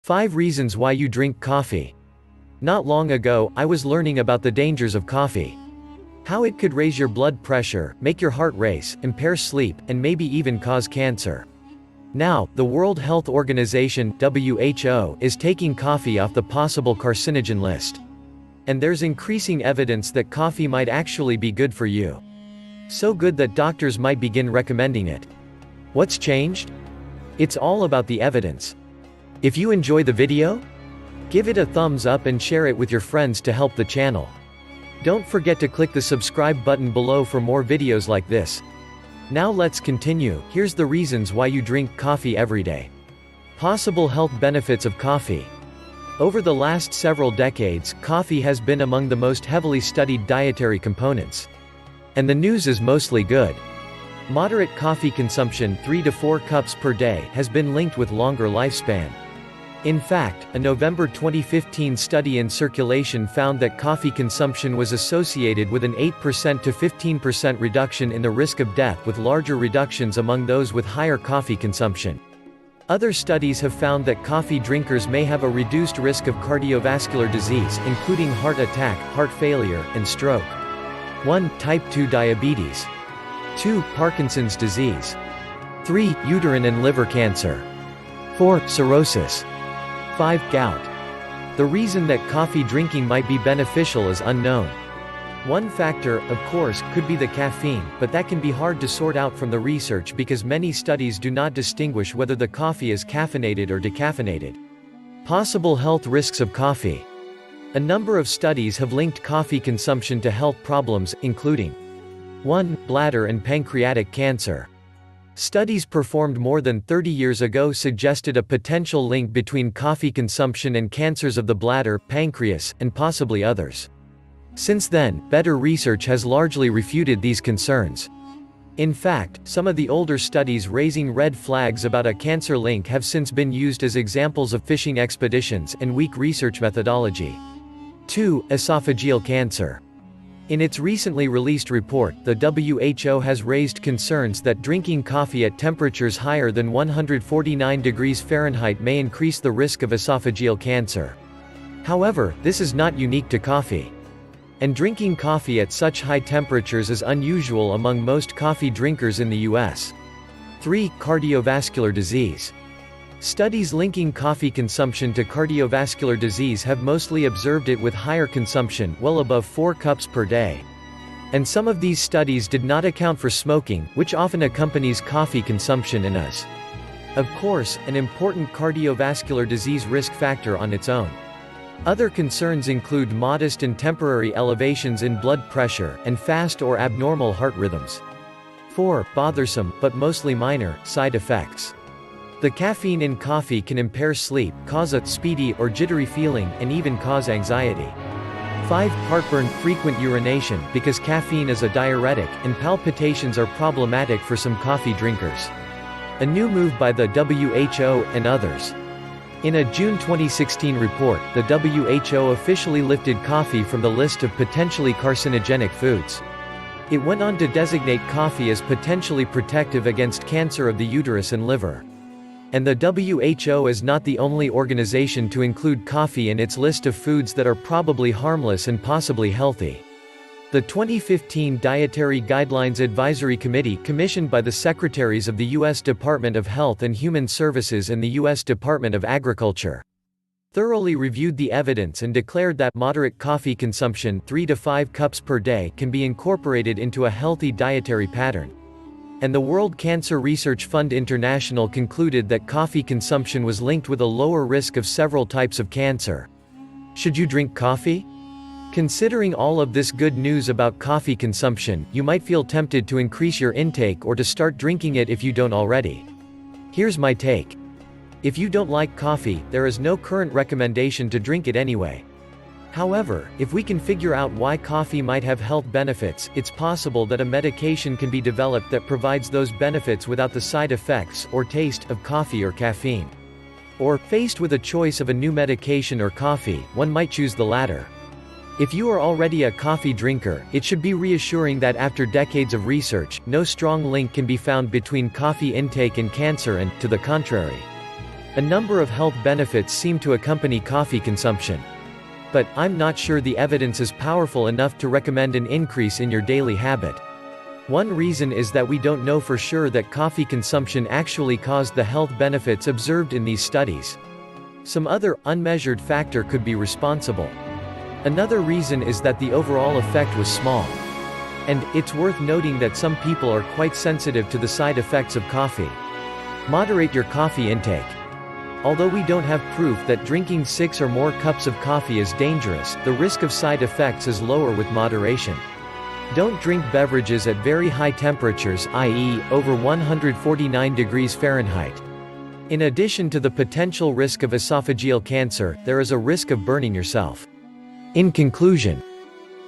5 reasons why you drink coffee. Not long ago, I was learning about the dangers of coffee. How it could raise your blood pressure, make your heart race, impair sleep, and maybe even cause cancer. Now, the World Health Organization (WHO) is taking coffee off the possible carcinogen list. And there's increasing evidence that coffee might actually be good for you. So good that doctors might begin recommending it. What's changed? It's all about the evidence. If you enjoy the video, give it a thumbs up and share it with your friends to help the channel. Don't forget to click the subscribe button below for more videos like this. Now let's continue. Here's the reasons why you drink coffee every day. Possible health benefits of coffee. Over the last several decades, coffee has been among the most heavily studied dietary components. And the news is mostly good. Moderate coffee consumption, 3 to 4 cups per day, has been linked with longer lifespan. In fact, a November 2015 study in Circulation found that coffee consumption was associated with an 8% to 15% reduction in the risk of death, with larger reductions among those with higher coffee consumption. Other studies have found that coffee drinkers may have a reduced risk of cardiovascular disease, including heart attack, heart failure, and stroke. 1. Type 2 diabetes. 2. Parkinson's disease. 3. Uterine and liver cancer. 4. Cirrhosis. 5. Gout. The reason that coffee drinking might be beneficial is unknown. One factor, of course, could be the caffeine, but that can be hard to sort out from the research because many studies do not distinguish whether the coffee is caffeinated or decaffeinated. Possible health risks of coffee. A number of studies have linked coffee consumption to health problems, including 1. Bladder and pancreatic cancer. Studies performed more than 30 years ago suggested a potential link between coffee consumption and cancers of the bladder, pancreas, and possibly others. Since then, better research has largely refuted these concerns. In fact, some of the older studies raising red flags about a cancer link have since been used as examples of fishing expeditions and weak research methodology. 2. Esophageal cancer. In its recently released report, the WHO has raised concerns that drinking coffee at temperatures higher than 149 degrees Fahrenheit may increase the risk of esophageal cancer. However, this is not unique to coffee. And drinking coffee at such high temperatures is unusual among most coffee drinkers in the US. 3. Cardiovascular disease. Studies linking coffee consumption to cardiovascular disease have mostly observed it with higher consumption, well above 4 cups per day. And some of these studies did not account for smoking, which often accompanies coffee consumption and is, of course, an important cardiovascular disease risk factor on its own. Other concerns include modest and temporary elevations in blood pressure, and fast or abnormal heart rhythms. 4. Bothersome, but mostly minor, side effects. The caffeine in coffee can impair sleep, cause a speedy or jittery feeling, and even cause anxiety. 5. Heartburn, frequent urination, because caffeine is a diuretic, and palpitations are problematic for some coffee drinkers. A new move by the WHO and others. In a June 2016 report, the WHO officially lifted coffee from the list of potentially carcinogenic foods. It went on to designate coffee as potentially protective against cancer of the uterus and liver. And the WHO is not the only organization to include coffee in its list of foods that are probably harmless and possibly healthy. The 2015 Dietary Guidelines Advisory Committee, commissioned by the Secretaries of the U.S. Department of Health and Human Services and the U.S. Department of Agriculture, thoroughly reviewed the evidence and declared that moderate coffee consumption, 3 to 5 cups per day, can be incorporated into a healthy dietary pattern. And the World Cancer Research Fund International concluded that coffee consumption was linked with a lower risk of several types of cancer. Should you drink coffee? Considering all of this good news about coffee consumption, you might feel tempted to increase your intake or to start drinking it if you don't already. Here's my take. If you don't like coffee, there is no current recommendation to drink it anyway. However, if we can figure out why coffee might have health benefits, it's possible that a medication can be developed that provides those benefits without the side effects or taste of coffee or caffeine. Or, faced with a choice of a new medication or coffee, one might choose the latter. If you are already a coffee drinker, it should be reassuring that after decades of research, no strong link can be found between coffee intake and cancer and, to the contrary. A number of health benefits seem to accompany coffee consumption. But, I'm not sure the evidence is powerful enough to recommend an increase in your daily habit. One reason is that we don't know for sure that coffee consumption actually caused the health benefits observed in these studies. Some other, unmeasured factor could be responsible. Another reason is that the overall effect was small. And, it's worth noting that some people are quite sensitive to the side effects of coffee. Moderate your coffee intake. Although we don't have proof that drinking 6 or more cups of coffee is dangerous, the risk of side effects is lower with moderation. Don't drink beverages at very high temperatures, i.e., over 149 degrees Fahrenheit. In addition to the potential risk of esophageal cancer, there is a risk of burning yourself. In conclusion,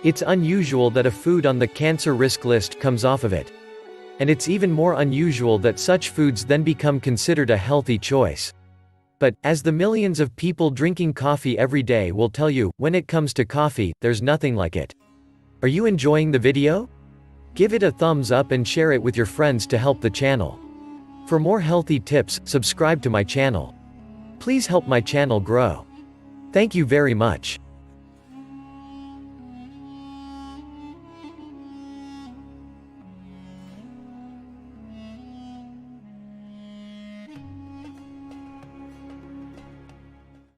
it's unusual that a food on the cancer risk list comes off of it. And it's even more unusual that such foods then become considered a healthy choice. But, as the millions of people drinking coffee every day will tell you, when it comes to coffee, there's nothing like it. Are you enjoying the video? Give it a thumbs up and share it with your friends to help the channel. For more healthy tips, subscribe to my channel. Please help my channel grow. Thank you very much.